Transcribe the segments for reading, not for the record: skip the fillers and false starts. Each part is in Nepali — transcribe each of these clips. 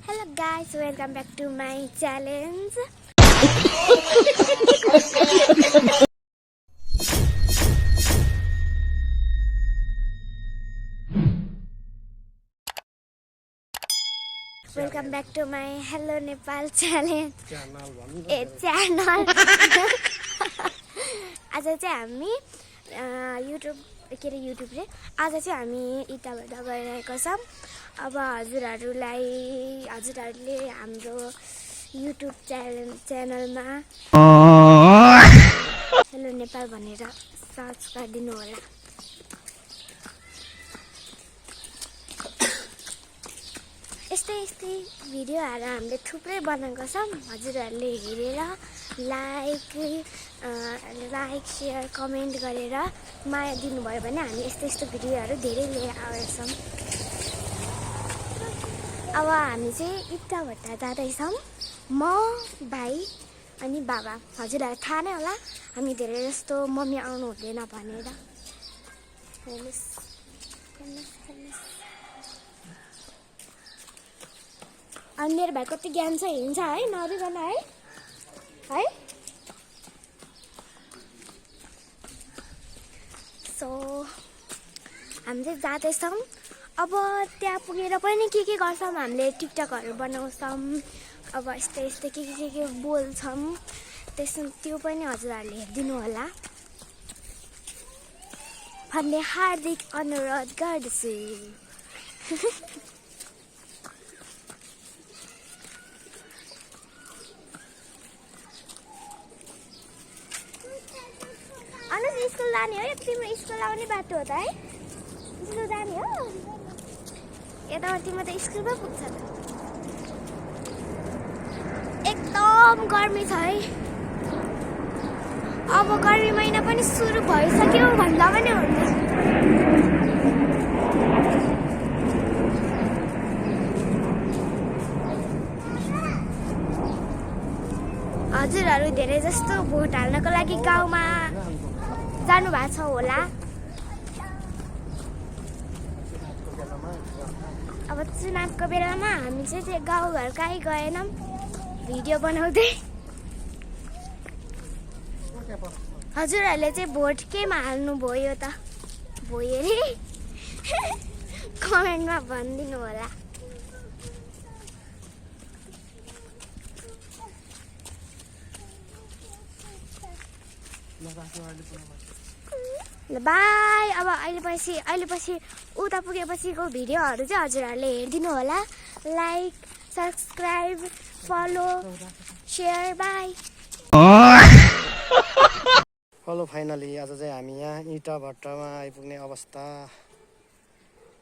Hello guys, welcome back to my challenge. Welcome back to my Hello Nepal challenge. Channel. आज चाहिँ हामी युट्युब रे आज चाहिँ हामी इटाबाट गइरहेको छौँ। अब हजुरहरूले हाम्रो युट्युब च्यानलमा हेलो नेपाल भनेर सर्च गरिदिनु होला। यस्तै भिडियोहरू हामीले थुप्रै बनाएको छौँ। हजुरहरूले हेरेर लाइक सेयर कमेन्ट गरेर माया दिनुभयो भने हामी यस्तो भिडियोहरू धेरै लिएर आउँछौँ। अब हामी चाहिँ इटाभट्टा जाँदैछौँ, म भाइ अनि बाबा। हजुरहरूलाई थाहा नै होला हामी धेरै जस्तो मम्मी आउनु हुँदैन भनेर। अनि मेरो भाइ कति ज्ञान छ, हिँड्छ है, नरिकन है। सो हामी चाहिँ जाँदैछौँ। अब त्यहाँ पुगेर पनि के गर्छौँ, हामीले टिकटकहरू बनाउँछौँ। अब यस्तै के बोल्छौँ, त्यो पनि हजुरहरूले हेरिदिनु होला भन्ने हार्दिक अनुरोध गर्दछु। अनुज स्कुल जाने हो, तिम्रो स्कुल आउने बाटो हो त है? स्कुल जाने हो? यतावरती म त स्कुलमा पुग्छ त। एकदम गर्मी छ है। अब गर्मी महिना पनि सुरु भइसक्यो भन्दा पनि हुन्छ। हजुरहरू धेरै जस्तो भोट हाल्नको लागि गाउँमा जानु भएको छ होला। अब चुनावको बेलामा हामी चाहिँ त्यो गाउँघर कहीँ गएनौँ, भिडियो बनाउँदै। हजुरहरूले चाहिँ भोट केमा हाल्नुभयो त? भयो रे कमेन्टमा भनिदिनु होला। ल बाई। अब अहिले पछि उता पुगेपछिको भिडियोहरू चाहिँ हजुरहरूले हेरिदिनु होला। Like subscribe follow share bye. Hello, finally आज चाहिँ हामी यहाँ इटाभट्टामा आइपुग्ने अवस्था।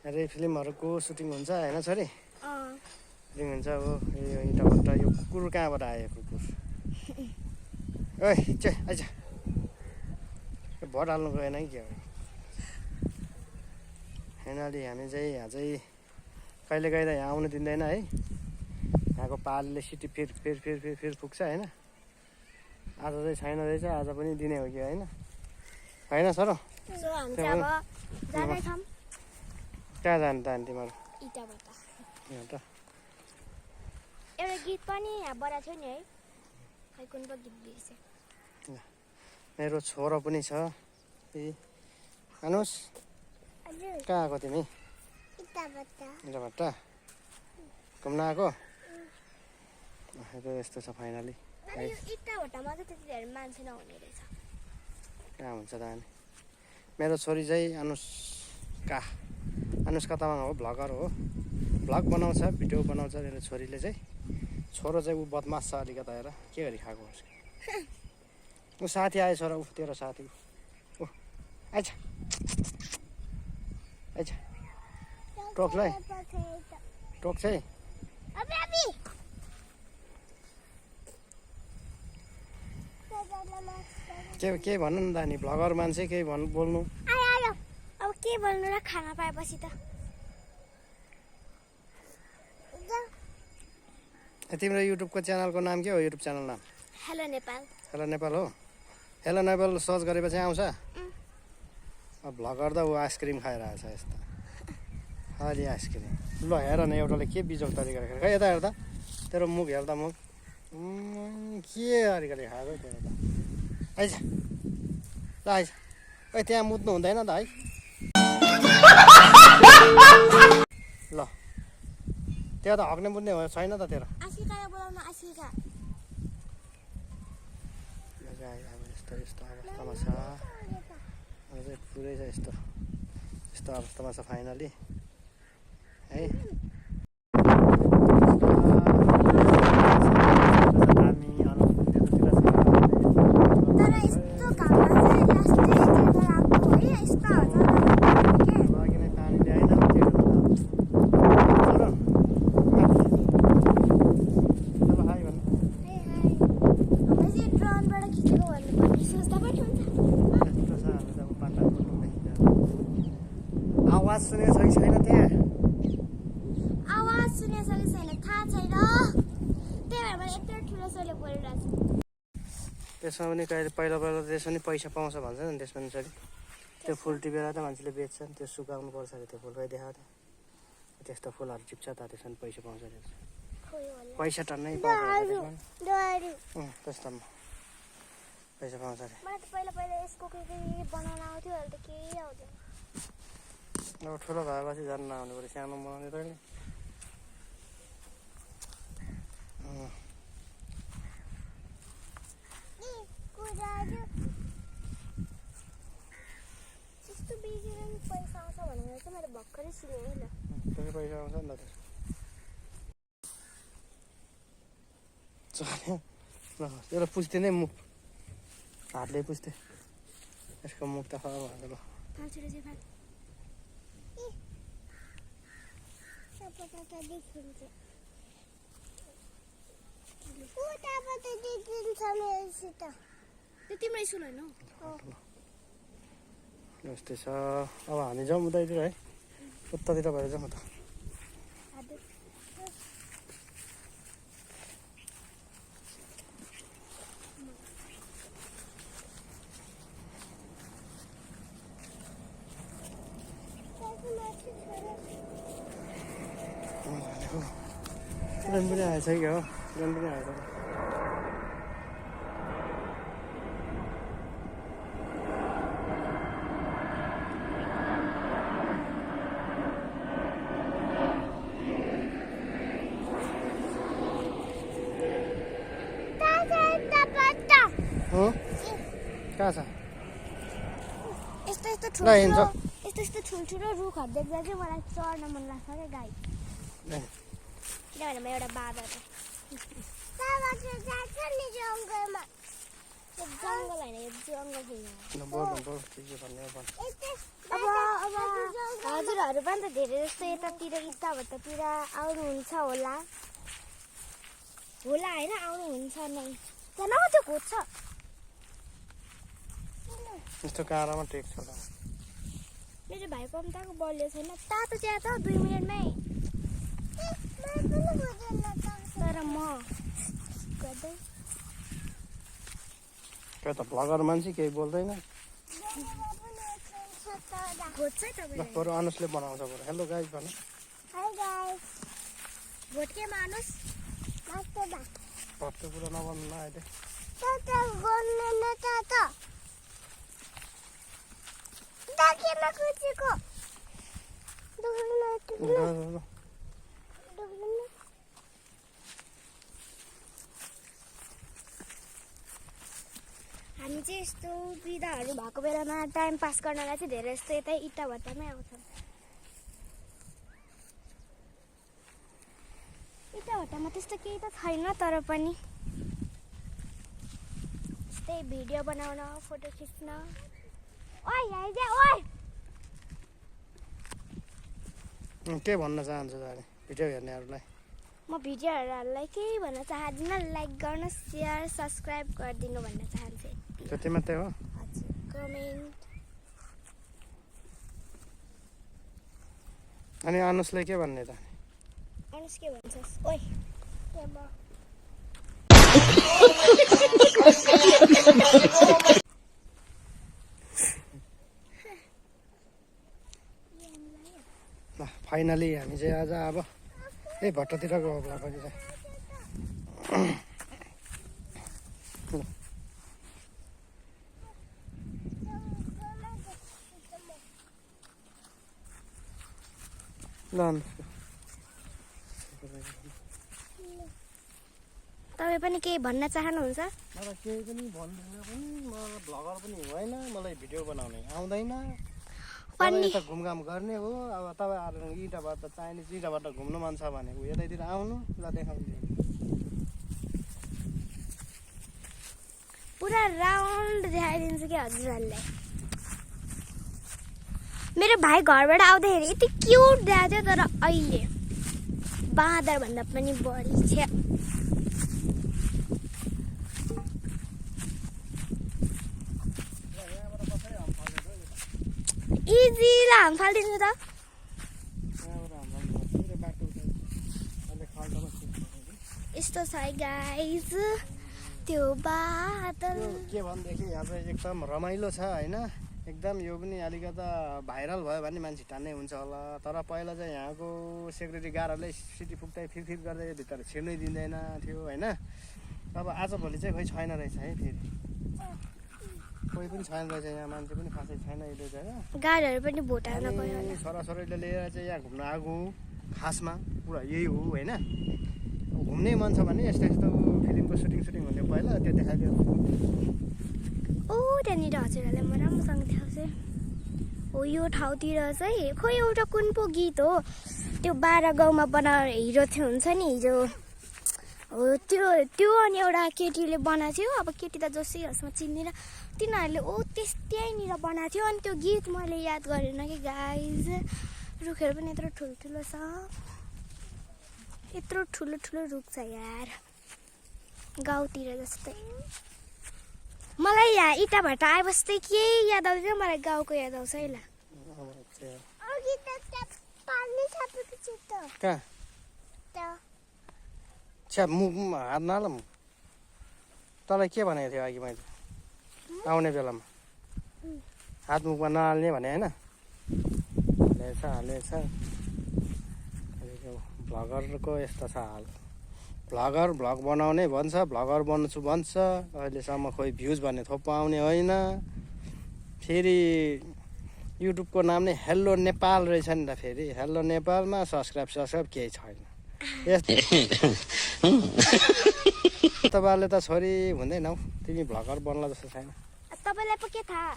अरे फिल्महरूको सुटिङ हुन्छ होइन छोरी? सुटिङ हुन्छ। हो यो इटाभट्टा। यो कुकुर कहाँबाट आयो? कुकुर ओइ चाहिँ आइज, भोट हाल्नु गएन कि के हो? फाइनली हामी चाहिँ यहाँ चाहिँ कहिले गएर यहाँ आउनु दिँदैन है। यहाँको पालीले सिटी फेर पुग्छ होइन। आज चाहिँ छैन रहेछ, आज पनि दिने हो कि होइन? होइन सर? कहाँ जानु त अनि तिमीहरू? एउटा गीत पनि यहाँ बडा छ नि है, खै कुन पो गीत बिर्से। मेरो छोरो पनि छ। अनुस कहाँ आएको तिमी? इटाभट्टा घुम्न आएको? यस्तो छ फाइनली। इटाभट्टामा चाहिँ त्यति धेरै मान्छे नहुने रहेछ। कहाँ हुन्छ त अनि? मेरो छोरी चाहिँ अनुष्का तामाङ हो, भ्लगर हो। भ्लग बनाउँछ, भिडियो बनाउँछ मेरो छोरीले चाहिँ। छोरो चाहिँ ऊ बदमास छ अलिकता, हेर के गरी खाएको। ऊ साथी आएछ र, ऊ तेरो साथी। ऊ आइज टोक्लै टोक चाहिँ। के भन्नु नि त नि, भ्लगर मान्छे केही बोल्नु। अब के बोल्नु र खाना पाएपछि त। तिम्रो युट्युबको च्यानलको नाम के हो? युट्युब च्यानल नाम हेलो नेपाल। हेलो नेपाल हो। हेलो नेपाल सर्च गरेपछि आउँछ। अब भ्लगर त ऊ आइसक्रिम खाइरहेछ यस्तो। अलि आइसक्रिम ल हेर न एउटाले के बिजोग तरिकाले खाएको यता हेर्दा तेरो मुख हेर्दा मुख के तरिकाले खाएको त्यो त आइज ल आइज ए त्यहाँ मुत्नु हुँदैन त है ल त्यहाँ त हक्ने मुत्ने छैन त तेरो आशिकालाई बोलाउन आशिका अब यस्तो यस्तो अवस्थामा छ अब चाहिँ पुरै छ यस्तो यस्तो अवस्थामा छ फाइनली है तर यस्तो घाममा चाहिँ लास्टै त्यो राम्रो है यस्तो हजार आवाज सुनेको छ कि छैन त्यहाँ आवाज सुनेको छ कि छैन थाहा छैन त्यही भएर मैले यत्रो ठुलो स्वरले बोलिरहेको छु त्यसमा पनि कहिले पहिला पहिला त्यसमा पनि पैसा पाउँछ भन्छ नि त्यसमा पनि सरी त्यो फुल टिपेर त मान्छेले बेच्छन् त्यो सुकाउनु पर्छ अरे त्यो फुल देखा त त्यस्तो फुलहरू टिप्छ त त्यसमा पनि पैसा पाउँछ अरे पैसा टन्नै पाउँछ त्यस्तोमा पैसा पाउँछ अरे मलाई त पहिला पहिला यसको के बनाउन आउँथ्यो अहिले त केही आउँदैन अब ठुलो भएपछि झन् नआउनु पऱ्यो सानो बनाउने तैँले त्यस्तो बेचेर नि पैसा आउँछ भनेर चाहिँ मैले भर्खरै सुनेँ ल त्यसै पैसा आउँछ नि त चल्यो ल त्यसलाई पुस्दिनै मुख हातले पुस्थे यसको मुख त खराब भएको ल फाल्छुले चाहिँ फाल देखिन्छ त्यो तिम्रै सुन होइन यस्तै छ अब हामी जाउँ उतैतिर है उतातिर भएर जाउँ त ट्रेन पनि आएछ कि हो ट्रेन पनि आएछ कहाँ छ यस्तो यस्तो ल हिँड्छ यस्तो यस्तो ठुल्ठुलो रुखहरू देख्दा चाहिँ मलाई चढ्न मन लाग्छ क्या गाई किनभने म एउटा बाबा छ जङ्गल होइन यो जङ्गल अब हजुरहरू पनि त धेरै जस्तो यतातिर इटाभट्टातिर आउनुहुन्छ होला होला होइन आउनुहुन्छ नै त्यहाँ न त्यो खोज्छ यस्तो काँडामा टेक्छ त मेरो भाइको पनि ताको बलियो छैन तातो चिया त 2 मिनटमै तर म गर्दै त्यो त भ्लगर मान्छे केही बोल्दैन खोज्छ तपाईँ बरु अनुसले बनाउँछ बरु हेलो गाइस भन भोट के मानुस भट्टो कुरा नभन्नु न अहिले हामी चाहिँ यस्तो वृद्धहरू भएको बेलामा टाइम पास गर्नलाई चाहिँ धेरै जस्तो यतै इटाभट्टामै आउँछन् इटाभट्टामा त्यस्तो केही त छैन तर पनि यस्तै भिडियो बनाउन फोटो खिच्न ओइ आइजा ओइ के भन्न चाहन्छु अहिले भिडियो हेर्नेहरूलाई म भिडियोहरूलाई केही भन्न चाहदिनँ लाइक गर्नु सेयर सब्सक्राइब गरिदिनु भन्न चाहन्छु त्यति मात्रै हो हजुर कमेन्ट अनि अनुसले के भन्ने त अनुस के भन्छस् ओइ फाइनली हामी चाहिँ आज अब ए भट्टतिर गयो होला पछि चाहिँ ल तपाईँ पनि केही भन्न चाहनुहुन्छ? मलाई केही पनि भन्दैन पनि म भ्लगर पनि होइन मलाई भिडियो बनाउने आउँदैन पनि यता घुमघाम गर्ने हो अब तपाईँ आएर इँटाबाट चाइनिज इँटाबाट घुम्नु मन छ भने यतैतिर आउनु ल देखाउँछु पुरा राउन्ड देखाइदिन्छु कि हजुरहरूलाई। मेरो भाइ घरबाट आउँदाखेरि यति क्युट देखाएको थियो तर अहिले बाँदर भन्दा पनि बढी छ। इजी ल हाम फालिदिनु त। यस्तो छ गाइज त्यो बादल के भनेदेखि यहाँ चाहिँ एकदम रमाइलो छ होइन एकदम यो पनि अलिकता भाइरल भयो भने मान्छे टान्नै हुन्छ होला तर पहिला चाहिँ यहाँको सेक्युरिटी गार्डहरूले सिटी फुक्दै फिरफिर गर्दै भित्र छिर्नै दिँदैन थियो होइन अब आजभोलि चाहिँ खोइ छैन रहेछ है फेरि कोही पनि छैन रहेछ यहाँ मान्छे पनि खासै छैन अहिले चाहिँ गाडीहरू पनि भुटान गयो होला। छोराछोरीले लिएर चाहिँ यहाँ घुम्न आएको खासमा पुरा यही हो होइन घुम्नै मन छ भने यस्तो यस्तो फिल्मको सुटिङ हुने पहिला त्यो देखाइदियो ओ त्यहाँनिर हजुरहरूलाई म राम्रोसँग देखाउँछु। हो यो ठाउँतिर चाहिँ खोइ एउटा कुन पो गीत हो त्यो 12 गाउँमा बनाएर हिरो थियो हुन्छ नि हिजो हो त्यो अनि एउटा केटीले बनाएको थियो अब केटी त जसै होस् म चिन्दिनँ तिनीहरूले त्यहीँनिर बनाएको थियो अनि त्यो गीत मैले याद गरेन कि गाइज। रुखहरू पनि यत्रो ठुल्ठुलो छ यत्रो ठुलो रुख छ यार गाउँतिर जस्तै। मलाई यहाँ इँटाभाटा आएपछि के याद आउँदैन मलाई गाउँको याद आउँछ है ल। छ्या मुख हात नहालौँ तँलाई के भनेको थियो अघि मैले आउने बेलामा हात मुखमा नहाल्ने भने होइन हालेछ भ्लगरको यस्तो छ हाल भ्लग बनाउने भन्छ भ्लगर बन्छु भन्छ अहिलेसम्म खोइ भ्युज भन्ने थोप आउने होइन फेरि युट्युबको नाम नै हेलो नेपाल रहेछ नि त फेरि हेलो नेपालमा सब्सक्राइब केही छैन तपाईँहरूले त छोरी हुँदैनौ तिमी भ्लगर बन्ला जस्तो छैन। तपाईँलाई पो के थाहा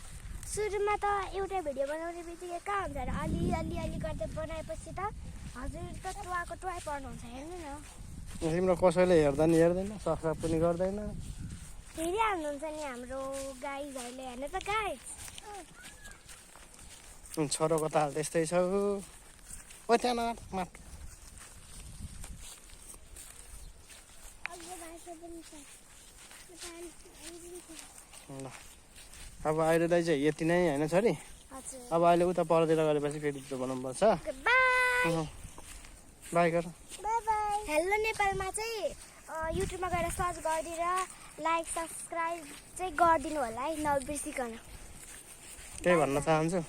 सुरुमा त एउटा भिडियो बनाउने बित्तिकै कहाँ हुन्छ र अलि गर्दै बनाएपछि त हजुर त टुवाई पर्नुहुन्छ हेर्नु न तिम्रो कसैले हेर्दैन सब्सक्राइब पनि गर्दैन फेरि हाल्नुहुन्छ नि हाम्रो गाइजहरूले हेर्नु त गाइज छोरोको त त्यस्तै छ ओ त्यहाँ माटो ल अब अहिलेलाई चाहिँ यति नै होइन छोरी अब अहिले उता परतिर गरेपछि फेरि बनाउनुपर्छ बाई गर हेलो नेपालमा चाहिँ युट्युबमा गएर सर्च गरिदिएर लाइक सब्सक्राइब चाहिँ गरिदिनु होला है नबिर्सिकन त्यही भन्न चाहन्छु।